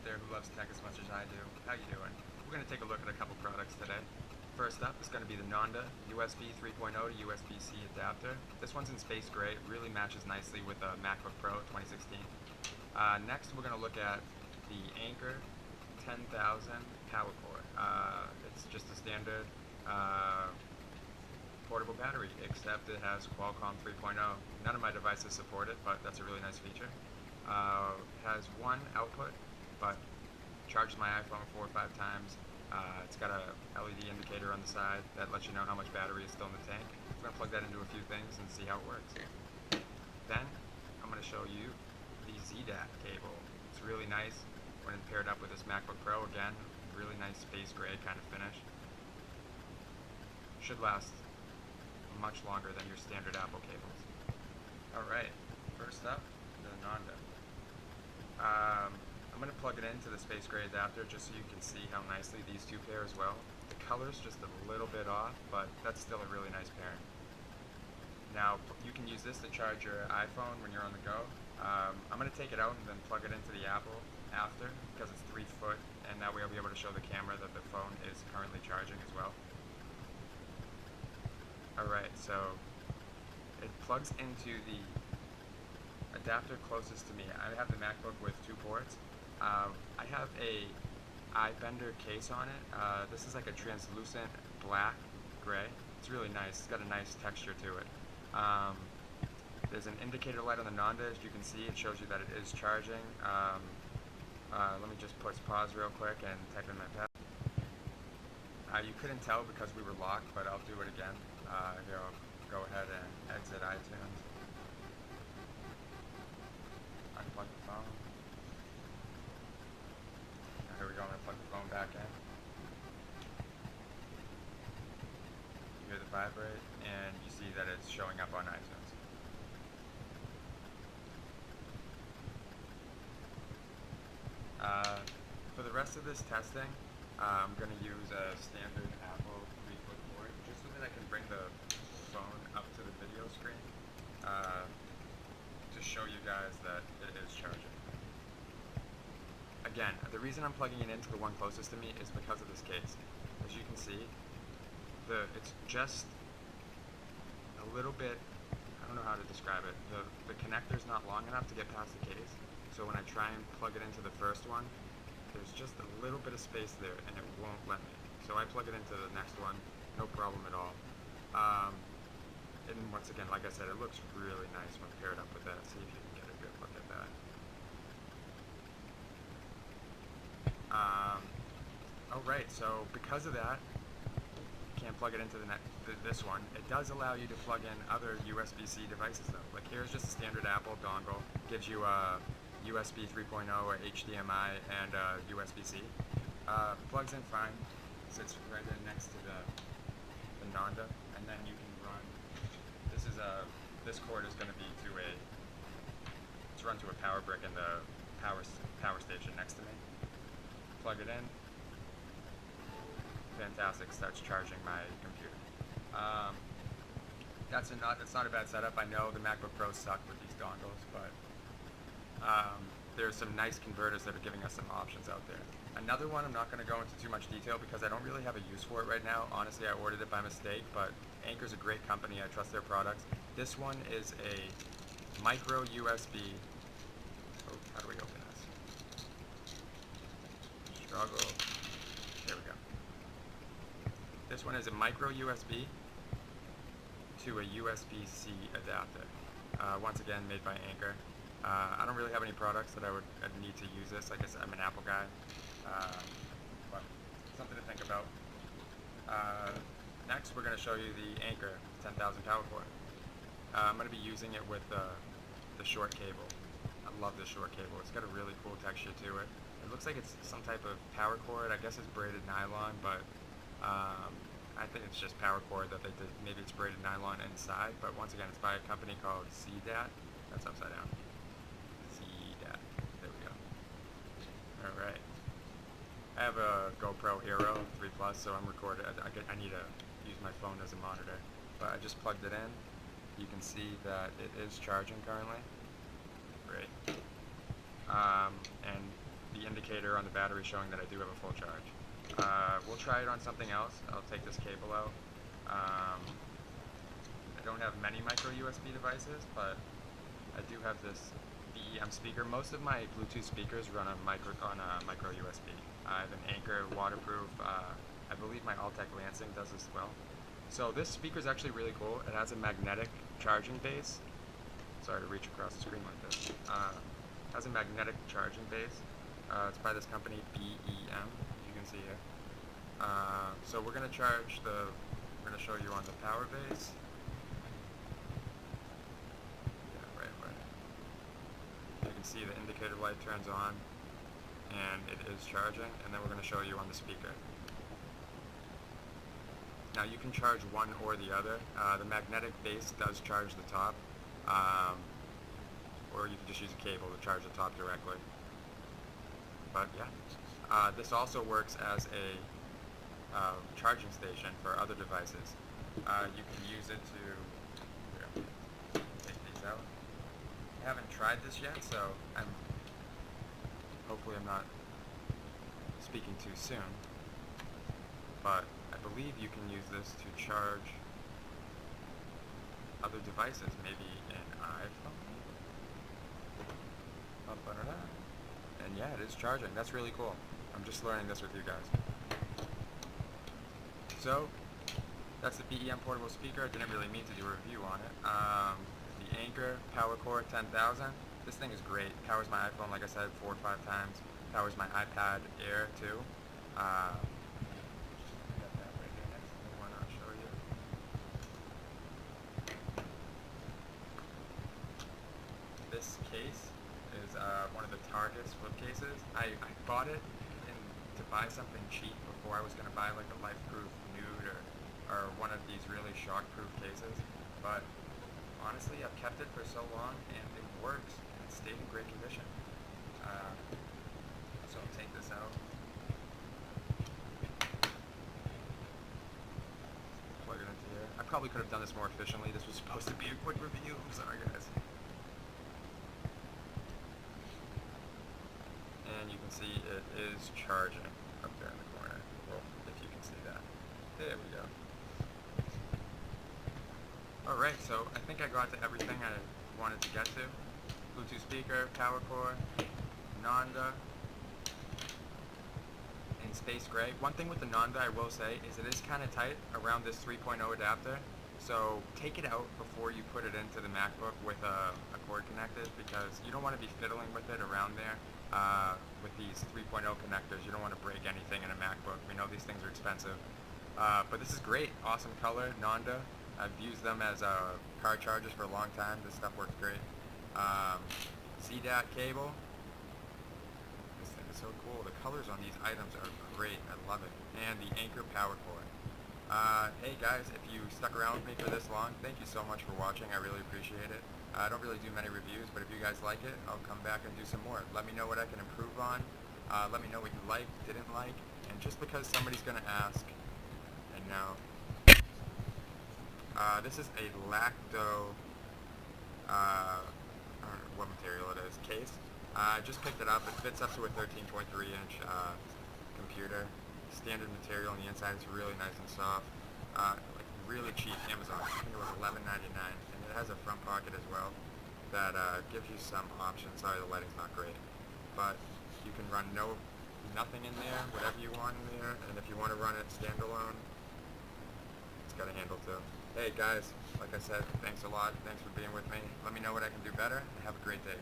out there who loves tech as much as I do. How you doing? We're going to take a look at a couple products today. First up is going to be the Nonda USB3.0 to USB-C adapter. This one's in space gray. It really matches nicely with the MacBook Pro 2016. Next, we're going to look at the Anker 10,000 Powercore. It's just a standard portable battery, except it has Qualcomm 3.0. None of my devices support it, but that's a really nice feature. Has one output, but charges my iPhone 4 or 5 times. It's got a LED indicator on the side that lets you know how much battery is still in the tank. I'm going to plug that into a few things and see how it works. Then, I'm going to show you the Zdatt cable. It's really nice when paired up with this MacBook Pro. Again, really nice space gray kind of finish. Should last much longer than your standard Apple cables. Alright, first up, the Nonda. I'm going to plug it into the space gray adapter just so you can see how nicely these two pair as well. The color's just a little bit off, but that's still a really nice pairing. Now, you can use this to charge your iPhone when you're on the go. I'm going to take it out and then plug it into the Apple after, because it's 3 foot, and that way I'll be able to show the camera that the phone is currently charging as well. Alright, so it plugs into the adapter closest to me. I have the MacBook with 2 ports. I have a eye bender case on it. This is like a translucent black gray. It's really nice. It's got a nice texture to it. There's an indicator light on the Nonda. As you can see, it shows you that it is charging. Let me just push pause real quick and type in my password. You couldn't tell because we were locked, but I'll do it again. Here, I'll go ahead and exit iTunes. Unplug the phone. Here we go, I'm going to plug the phone back in. You hear the vibrate, and you see that it's showing up on iTunes. For the rest of this testing, I'm going to use a standard Apple 3-foot port, just so that I can bring the phone up to the video screen to show you guys that it is charging. Again, the reason I'm plugging it into the one closest to me is because of this case. As you can see, it's just a little bit, I don't know how to describe it, the connector's not long enough to get past the case, so when I try and plug it into the first one, there's just a little bit of space there and it won't let me. So I plug it into the next one, no problem at all. And once again, like I said, it looks really nice when paired up with that. See if you can get a good look at that. Alright, so because of that, you can't plug it into this one. It does allow you to plug in other USB-C devices though. Like here's just a standard Apple dongle. Gives you a USB 3.0 or HDMI and USB-C. Plugs in fine. Sits right there next to the Nonda, and then you can run. This cord is going to be it's run to a power brick in the power station next to me. Plug it in. Fantastic. Starts charging my computer. That's not a bad setup. I know the MacBook Pro suck with these dongles, but there's some nice converters that are giving us some options out there. Another one, I'm not going to go into too much detail because I don't really have a use for it right now. Honestly, I ordered it by mistake, but Anker's a great company. I trust their products. This one is a micro USB. Oh, how do we open this? Struggle. There we go. This one is a micro USB to a USB-C adapter. Once again, made by Anker. I don't really have any products that I'd need to use this. Like I said, I'm an Apple guy. But something to think about. Next, we're going to show you the Anker 10,000 Powercore. I'm going to be using it with the short cable. I love this short cable. It's got a really cool texture to it. It looks like it's some type of power cord. I guess it's braided nylon, but I think it's just power cord that they did. Maybe it's braided nylon inside, but once again, it's by a company called Zdatt. That's upside down. Zdatt. There we go. Alright. I have a GoPro Hero 3 Plus, so I'm recording. I need to use my phone as a monitor. But I just plugged it in. You can see that it is charging currently. Great. And the indicator on the battery showing that I do have a full charge. We'll try it on something else. I'll take this cable out. I don't have many micro USB devices, but I do have this BEM speaker. Most of my Bluetooth speakers run on micro USB. I have an Anker waterproof. I believe my Altec Lansing does as well. So this speaker is actually really cool. It has a magnetic charging base. Sorry to reach across the screen like this. Has a magnetic charging base. It's by this company BEM, as you can see here. So we're gonna we're gonna show you on the power base. Yeah, right. You can see the indicator light turns on, and it is charging. And then we're gonna show you on the speaker. Now you can charge one or the other. The magnetic base does charge the top, or you can just use a cable to charge the top directly. But yeah, this also works as a charging station for other devices. You can use it to take these out. I haven't tried this yet, so hopefully I'm not speaking too soon. But I believe you can use this to charge other devices, maybe an iPhone. And yeah, it is charging. That's really cool. I'm just learning this with you guys. So, that's the BEM portable speaker. I didn't really mean to do a review on it. The Anker Powercore 10,000. This thing is great. Powers my iPhone, like I said, 4 or 5 times. Powers my iPad Air too. This case is one of the Target's flip cases. I bought it to buy something cheap before I was going to buy like a life-proof nude or one of these really shock-proof cases. But honestly, I've kept it for so long and it works. And it stayed in great condition. So I'll take this out. Plug it into here. I probably could have done this more efficiently. This was supposed to be a quick review. I'm sorry, guys. And you can see it is charging up there in the corner. Well, if you can see that. There we go. Alright, so I think I got to everything I wanted to get to. Bluetooth speaker, Powercore, Nonda, and Space Gray. One thing with the Nonda I will say is it is kind of tight around this 3.0 adapter. So take it out before you put it into the MacBook with a cord connected, because you don't want to be fiddling with it around there. With these 3.0 connectors, you don't want to break anything in a MacBook. We know these things are expensive. But this is great. Awesome color, Nonda. I've used them as car chargers for a long time. This stuff works great. Zdatt cable. This thing is so cool. The colors on these items are great. I love it. And the Anker Powercore. Hey guys, if you stuck around with me for this long, thank you so much for watching. I really appreciate it. I don't really do many reviews, but if you guys like it, I'll come back and do some more. Let me know what I can improve on. Let me know what you liked, didn't like, and just because somebody's going to ask, and now, this is a Lacdo, I don't know what material it is, case. I just picked it up. It fits up to a 13.3-inch computer. Standard material on the inside. It's really nice and soft. Like really cheap. Amazon. I think it was $11.99, and it has a front pocket as well that gives you some options. Sorry, the lighting's not great, but you can run nothing in there, whatever you want in there, and if you want to run it standalone, it's got a handle too. Hey guys, like I said, thanks a lot. Thanks for being with me. Let me know what I can do better, and have a great day.